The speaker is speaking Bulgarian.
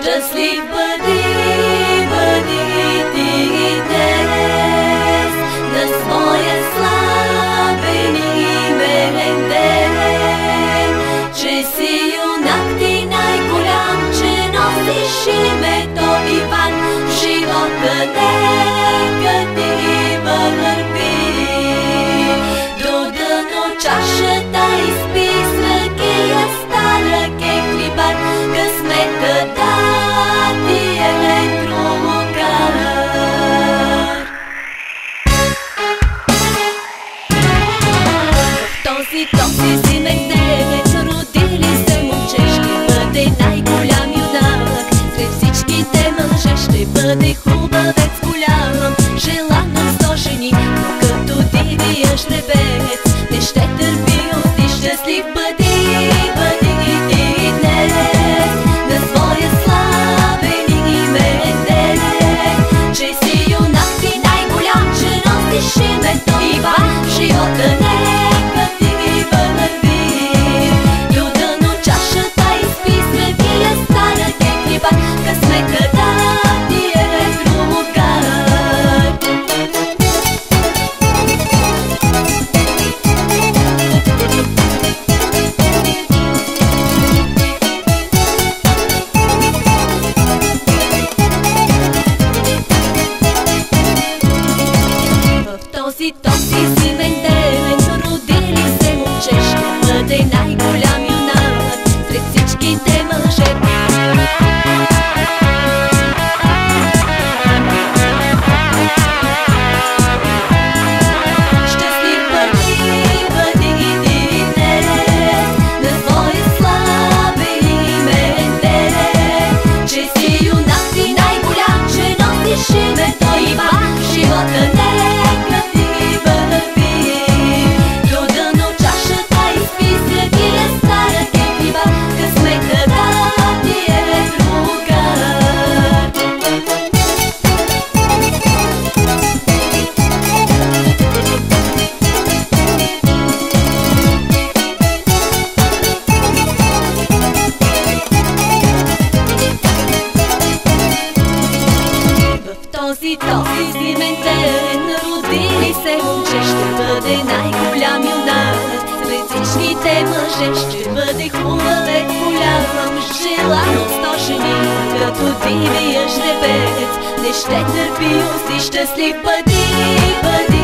Щастлив бъди, бъди ти днес, на своя славен и мирен ден, че си юнак ти най-голям, че носиш името Иван. В живота нека ти върви до дъно чашата, изпи с ръкия стара кехлибар. Късмета да ти електромокар. В този зимен ден родили се момче, ще бъде най-голям юнак. Сред всичките мъже ще бъде хубавец голям, желан от 100 жени, но като дивия жребец не ще търпи усти. Щастлив бъди, бъди ти днес, на своя славен и имен ден, че си юнак ти най-голям, че носиш името Иван. В живота нека ти върви до дъно чашата, изпи с ръкия стара кехлибар. Късмета да ти електромокар. Този зимен ден родили се момче, ще бъде най-голям юнак сред всичките мъже. Щастлив бъди, бъди ти днес, на своя славен и имен ден, че си юнак ти най-голям, че носиш името Иван. В живота нека ти върви до дъно чашата, изпи с ръкия стара кехлибар. Късмета да ти електромокар. В този зимен ден родили се момче, ще бъде най-голям юнак сред всичките мъже, ще бъде хубавец голям, желан от 100 жени, като дивия жребец не ще търпи усти. Щастлив бъди, бъди